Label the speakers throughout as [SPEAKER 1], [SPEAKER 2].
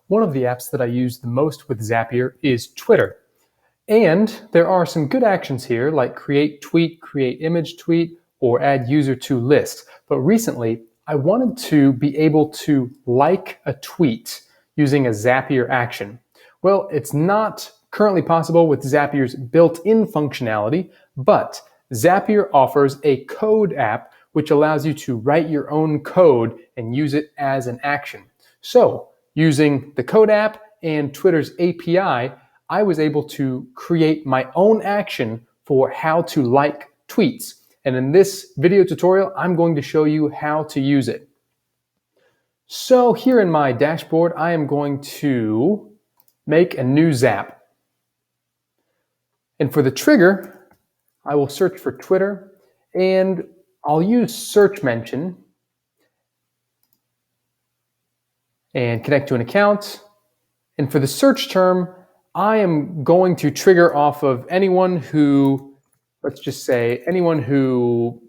[SPEAKER 1] one of the apps that I use the most with Zapier is Twitter. And there are some good actions here like create tweet, create image tweet, or add user to list. But recently, I wanted to be able to like a tweet using a Zapier action. Well, it's not currently possible with Zapier's built-in functionality, but Zapier offers a code app which allows you to write your own code and use it as an action. So, using the code app and Twitter's API, I was able to create my own action for how to like tweets. And in this video tutorial, I'm going to show you how to use it. So here in my dashboard, I am going to make a new Zap. And for the trigger, I will search for Twitter and I'll use search mention and connect to an account. And for the search term, I am going to trigger off of anyone who, let's just say, anyone who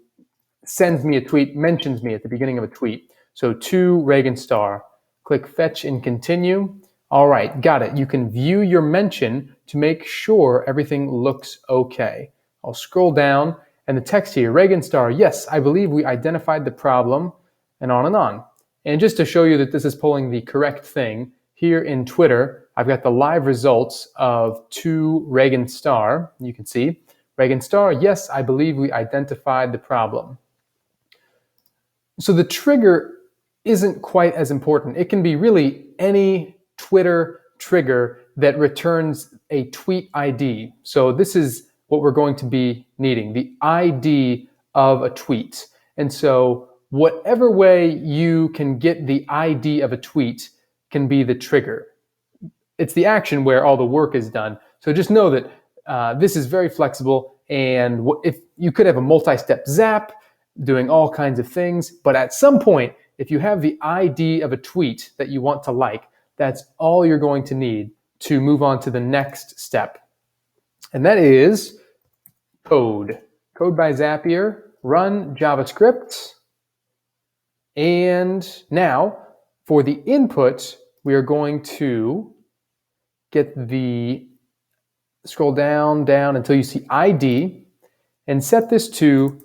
[SPEAKER 1] sends me a tweet, mentions me at the beginning of a tweet. So to Reagan Star, click fetch and continue. All right, got it. You can view your mention to make sure everything looks okay. I'll scroll down and the text here, Reagan Star, yes, I believe we identified the problem, and on and on. And just to show you that this is pulling the correct thing, here in Twitter, I've got the live results of to Reagan Star. You can see, Reagan Star, yes, I believe we identified the problem. So the trigger isn't quite as important. It can be really any Twitter trigger that returns a tweet ID. So this is what we're going to be needing, the ID of a tweet. And so whatever way you can get the ID of a tweet can be the trigger. It's the action where all the work is done. So just know that this is very flexible, and if you could have a multi-step Zap doing all kinds of things, but at some point, if you have the ID of a tweet that you want to like, that's all you're going to need to move on to the next step. And that is code. Code by Zapier, run JavaScript. And now for the input, we are going to scroll down until you see ID and set this to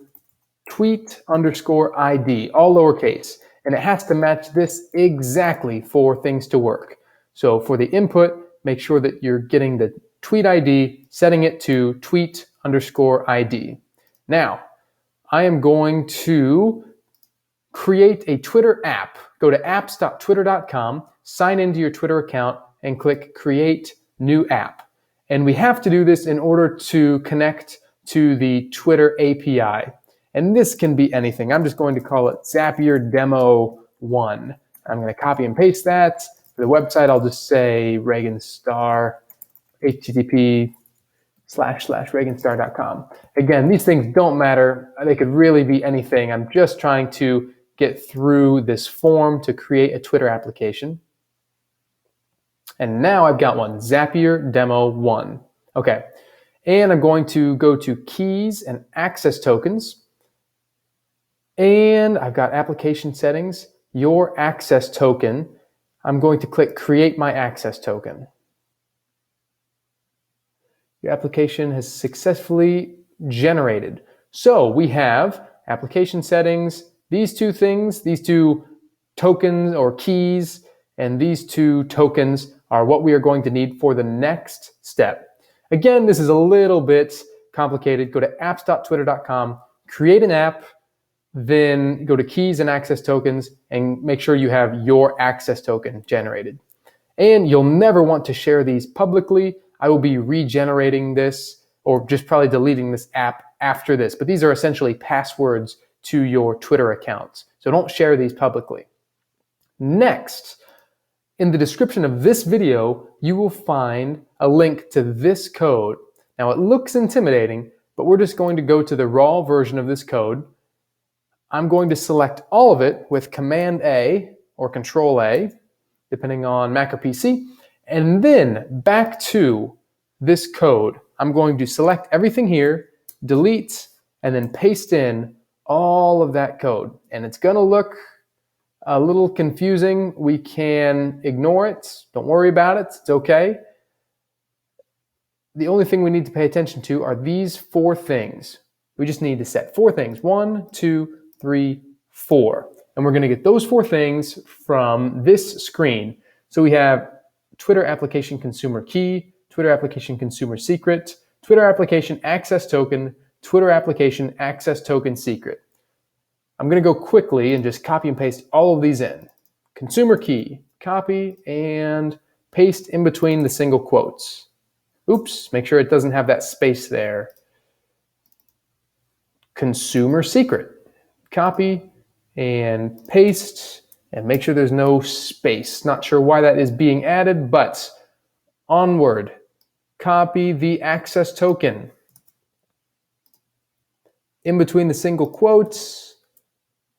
[SPEAKER 1] tweet_ID, all lowercase. And it has to match this exactly for things to work. So for the input, make sure that you're getting the tweet ID, setting it to tweet_ID. Now, I am going to create a Twitter app. Go to apps.twitter.com, sign into your Twitter account, and click Create New App. And we have to do this in order to connect to the Twitter API. And this can be anything. I'm just going to call it Zapier Demo 1. I'm going to copy and paste that. For the website, I'll just say Reagan Star, http://reaganstar.com. Again, these things don't matter. They could really be anything. I'm just trying to get through this form to create a Twitter application. And now I've got one, Zapier Demo 1. Okay, and I'm going to go to Keys and Access Tokens. And I've got application settings, your access token. I'm going to click Create My Access Token. Your application has successfully generated. So we have application settings, these two things, these two tokens or keys, and these two tokens are what we are going to need for the next step. Again, this is a little bit complicated. Go to apps.twitter.com, create an app, then go to keys and access tokens and make sure you have your access token generated. And you'll never want to share these publicly. I will be regenerating this or just probably deleting this app after this, but these are essentially passwords to your Twitter accounts. So don't share these publicly. Next, in the description of this video, you will find a link to this code. Now it looks intimidating, but we're just going to go to the raw version of this code. I'm going to select all of it with Command A or Control A, depending on Mac or PC, and then back to this code. I'm going to select everything here, delete, and then paste in all of that code. And it's going to look a little confusing. We can ignore it. Don't worry about it. It's okay. The only thing we need to pay attention to are these 4 things. We just need to set 4 things. 1, 2, 3, 4. And we're going to get those 4 things from this screen. So we have Twitter application consumer key, Twitter application consumer secret, Twitter application access token, Twitter application access token secret. I'm going to go quickly and just copy and paste all of these in. Consumer key, copy and paste in between the single quotes. Oops, make sure it doesn't have that space there. Consumer secret, copy and paste and make sure there's no space. Not sure why that is being added, but onward. Copy the access token. In between the single quotes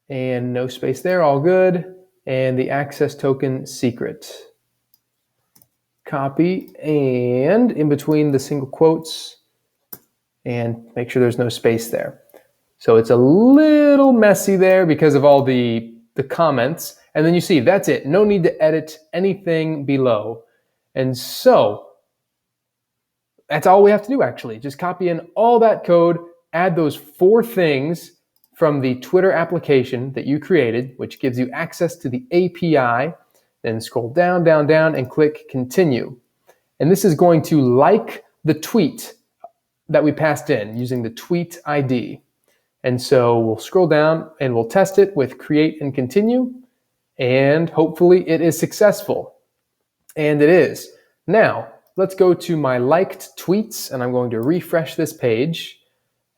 [SPEAKER 1] and no space there, all good. And the access token secret. Copy and in between the single quotes and make sure there's no space there. So it's a little messy there because of all the comments. And then you see, that's it. No need to edit anything below. And so that's all we have to do actually. Just copy in all that code, add those 4 things from the Twitter application that you created, which gives you access to the API. Then scroll down, down, down, and click continue. And this is going to like the tweet that we passed in using the tweet ID. And so we'll scroll down and we'll test it with create and continue. And hopefully it is successful. And it is. Now, let's go to my liked tweets and I'm going to refresh this page.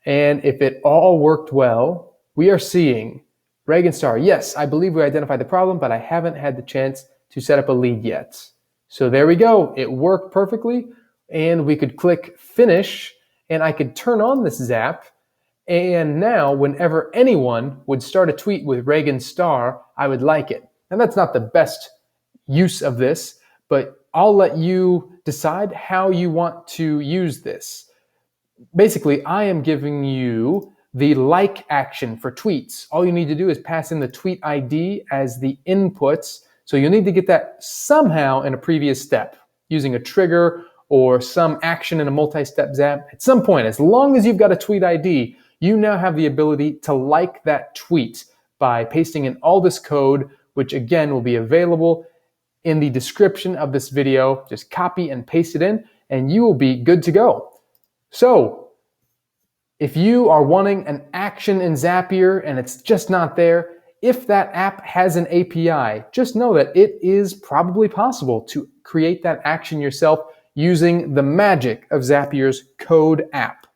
[SPEAKER 1] And if it all worked well, we are seeing Reagan Star. Yes, I believe we identified the problem, but I haven't had the chance to set up a lead yet. So there we go. It worked perfectly. And we could click finish and I could turn on this Zap. And now whenever anyone would start a tweet with Reagan Star, I would like it. And that's not the best use of this, but I'll let you decide how you want to use this. Basically, I am giving you the like action for tweets. All you need to do is pass in the tweet ID as the inputs. So you'll need to get that somehow in a previous step using a trigger or some action in a multi-step Zap. At some point, as long as you've got a tweet ID, you now have the ability to like that tweet by pasting in all this code, which again will be available in the description of this video. Just copy and paste it in and you will be good to go. So if you are wanting an action in Zapier and it's just not there, if that app has an API, just know that it is probably possible to create that action yourself using the magic of Zapier's code app.